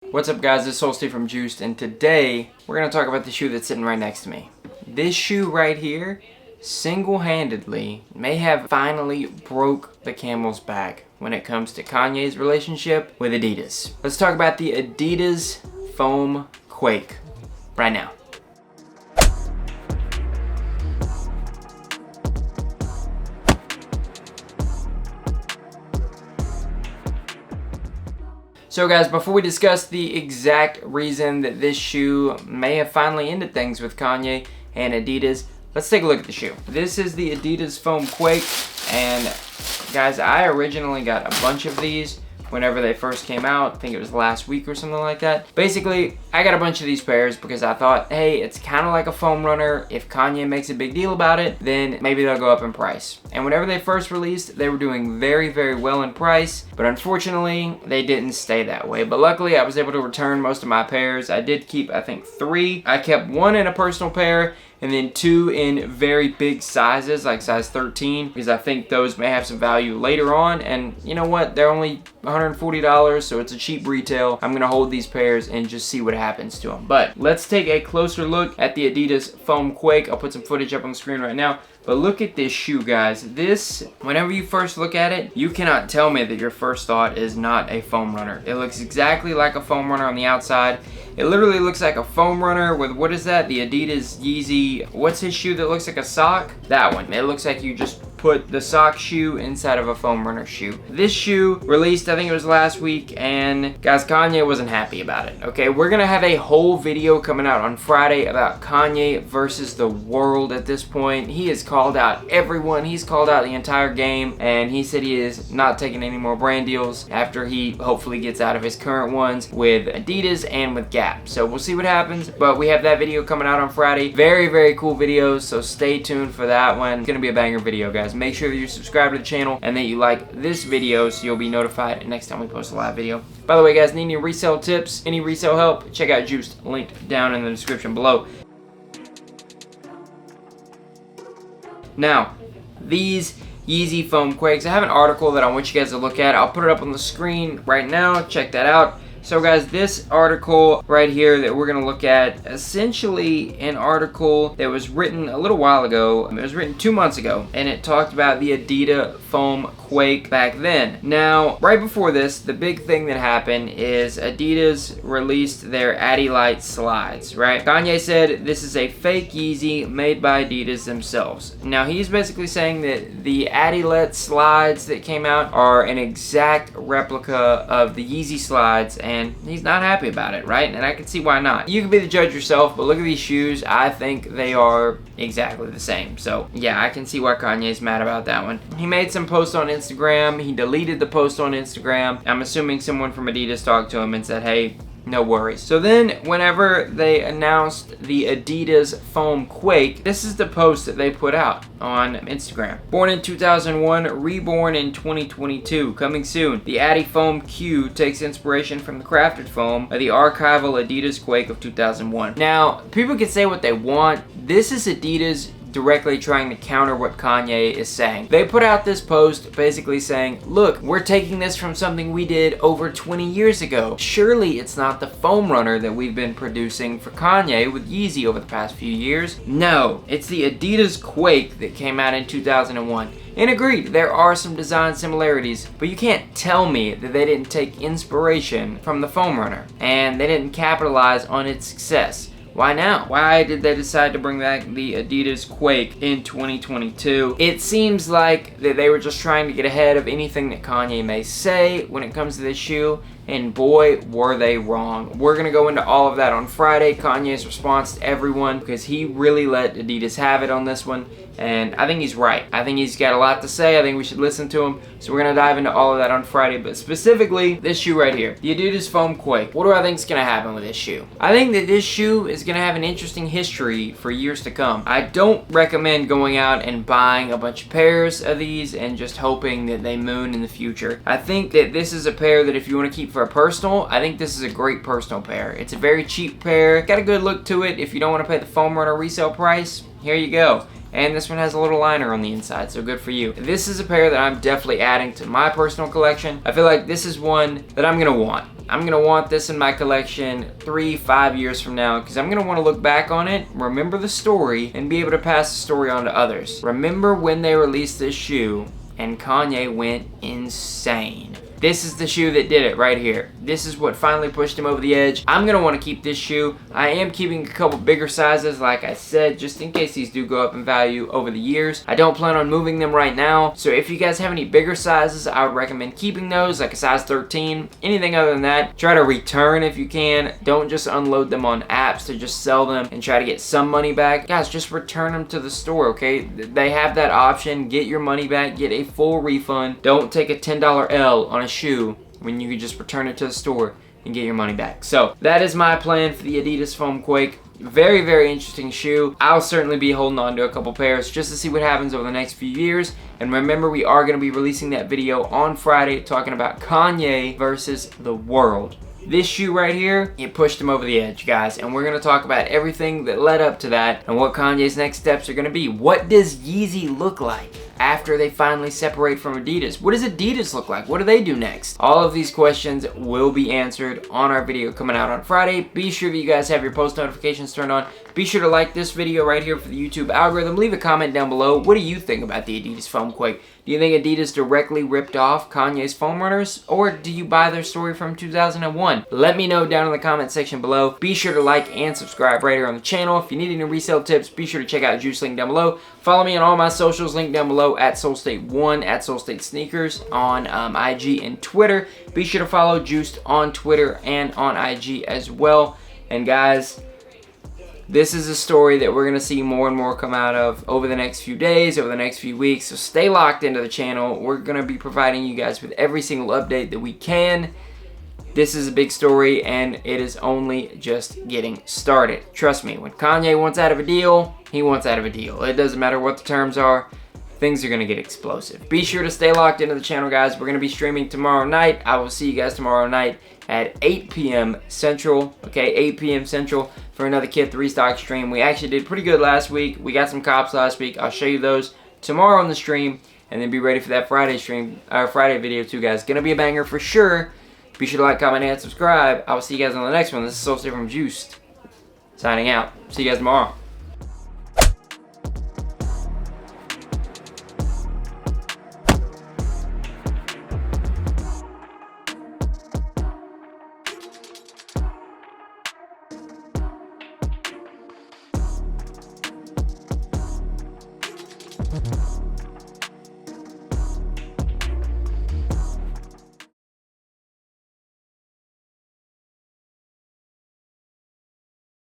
What's up guys, it's Steve from Juiced, and today we're going to talk about the shoe that's sitting right next to me. This shoe right here, single-handedly, may have finally broke the camel's back when it comes to Kanye's relationship with Adidas. Let's talk about the Adidas AdiFOM Quake right now. So guys, before we discuss the exact reason that this shoe may have finally ended things with Kanye and Adidas, let's take a look at the shoe. This is the Adidas AdiFOM Quake, and guys, I originally got a bunch of these whenever they first came out. I think it was last week or something like that. Basically, I got a bunch of these pairs because I thought, hey, it's kind of like a foam runner. If Kanye makes a big deal about it, then maybe they'll go up in price. And whenever they first released, they were doing very, very well in price, but unfortunately, they didn't stay that way. But luckily, I was able to return most of my pairs. I did keep, I think, 3. I kept 1 in a personal pair, and then 2 in very big sizes, like size 13, because I think those may have some value later on. And you know what? They're only $140, so it's a cheap retail. I'm gonna hold these pairs and just see what happens to them. But let's take a closer look at the Adidas AdiFOM Quake. I'll put some footage up on the screen right now. But look at this shoe, guys. This, whenever you first look at it, you cannot tell me that your first thought is not a foam runner. It looks exactly like a foam runner on the outside. It literally looks like a foam runner with, what is that? The Adidas Yeezy, what's his shoe that looks like a sock? That one. It looks like you just put the sock shoe inside of a foam runner shoe. This shoe released, I think it was last week, and guys, Kanye wasn't happy about it. Okay, we're gonna have a whole video coming out on Friday about Kanye versus the world at this point. He has called out everyone. He's called out the entire game, and he said he is not taking any more brand deals after he hopefully gets out of his current ones with Adidas and with Gap. So we'll see what happens, but we have that video coming out on Friday. Very, very cool videos, so stay tuned for that one. It's gonna be a banger video, guys. Make sure that you're subscribed to the channel and that you like this video so you'll be notified next time we post a live video. By the way, guys, need any resale tips, any resale help, check out Juiced, linked down in the description below. Now, these Yeezy foam quakes, I have an article that I want you guys to look at. I'll put it up on the screen right now. Check that out. So guys, this article right here that we're gonna look at, essentially an article that was written a little while ago. It was written 2 months ago, and it talked about the Adidas AdiFOM Quake back then. Now, right before this, the big thing that happened is Adidas released their Lyte slides, right? Kanye said this is a fake Yeezy made by Adidas themselves. Now, he's basically saying that the Lyte slides that came out are an exact replica of the Yeezy slides, and he's not happy about it, right? And I can see why not. You can be the judge yourself, but look at these shoes. I think they are exactly the same. So yeah, I can see why Kanye's mad about that one. He made some posts on Instagram. He deleted the post on Instagram. I'm assuming someone from Adidas talked to him and said, hey, no worries. So then whenever they announced the Adidas AdiFOM Quake, this is the post that they put out on Instagram. Born in 2001, reborn in 2022. Coming soon. The AdiFOM Q takes inspiration from the crafted foam of the archival Adidas Quake of 2001. Now, people can say what they want. This is Adidas directly trying to counter what Kanye is saying. They put out this post basically saying, look, we're taking this from something we did over 20 years ago. Surely it's not the foam runner that we've been producing for Kanye with Yeezy over the past few years. No, it's the Adidas Quake that came out in 2001. And agreed, there are some design similarities, but you can't tell me that they didn't take inspiration from the foam runner and they didn't capitalize on its success. Why now? Why did they decide to bring back the Adidas Quake in 2022? It seems like that they were just trying to get ahead of anything that Kanye may say when it comes to this shoe, and boy, were they wrong. We're gonna go into all of that on Friday, Kanye's response to everyone, because he really let Adidas have it on this one, and I think he's right. I think he's got a lot to say. I think we should listen to him, so we're gonna dive into all of that on Friday, but specifically, this shoe right here, the Adidas AdiFOM Quake. What do I think is gonna happen with this shoe? I think that this shoe is gonna have an interesting history for years to come. I don't recommend going out and buying a bunch of pairs of these and just hoping that they moon in the future. I think that this is a pair that if you want to keep for a personal, I think this is a great personal pair. It's a very cheap pair, got a good look to it. If you don't want to pay the foam runner resale price, here you go. And this one has a little liner on the inside, so good for you. This is a pair that I'm definitely adding to my personal collection. I feel like this is one that I'm gonna want. I'm gonna want this in my collection 3-5 years from now, because I'm gonna want to look back on it, remember the story, and be able to pass the story on to others. Remember when they released this shoe and Kanye went insane. This is the shoe that did it right here. This is what finally pushed him over the edge. I'm gonna want to keep this shoe. I am keeping a couple bigger sizes, like I said, just in case these do go up in value over the years. I don't plan on moving them right now, so if you guys have any bigger sizes, I would recommend keeping those, like a size 13. Anything other than that, try to return if you can. Don't just unload them on apps to just sell them and try to get some money back. Guys, just return them to the store, okay? They have that option. Get your money back, get a full refund. Don't take a $10 L on a shoe when you could just return it to the store and get your money back. So that is my plan for the Adidas Foam Quake. Very, very interesting shoe. I'll certainly be holding on to a couple pairs just to see what happens over the next few years. And remember, we are going to be releasing that video on Friday talking about Kanye versus the world. This shoe right here, it pushed him over the edge, guys, and we're going to talk about everything that led up to that and what Kanye's next steps are going to be. What does Yeezy look like after they finally separate from Adidas? What does Adidas look like? What do they do next? All of these questions will be answered on our video coming out on Friday. Be sure that you guys have your post notifications turned on. Be sure to like this video right here for the YouTube algorithm. Leave a comment down below. What do you think about the Adidas Foam Quake? Do you think Adidas directly ripped off Kanye's foam runners, or do you buy their story from 2001? Let me know down in the comment section below. Be sure to like and subscribe right here on the channel. If you need any resale tips, be sure to check out Juice, link down below. Follow me on all my socials, link down below, at SoulState1, at SoulStateSneakers on IG and Twitter. Be sure to follow Juiced on Twitter and on IG as well. And guys, this is a story that we're going to see more and more come out of over the next few days, over the next few weeks. So stay locked into the channel. We're going to be providing you guys with every single update that we can. This is a big story, and it is only just getting started. Trust me, when Kanye wants out of a deal, he wants out of a deal. It doesn't matter what the terms are. Things are going to get explosive. Be sure to stay locked into the channel, guys. We're going to be streaming tomorrow night. I will see you guys tomorrow night at 8 p.m. Central, okay, 8 p.m. Central for another Kith Restock stream. We actually did pretty good last week. We got some cops last week. I'll show you those tomorrow on the stream, and then be ready for that Friday stream, Friday video too, guys. Gonna be a banger for sure. Be sure to like, comment, and subscribe. I will see you guys on the next one. This is SoulState from Juiced, signing out. See you guys tomorrow.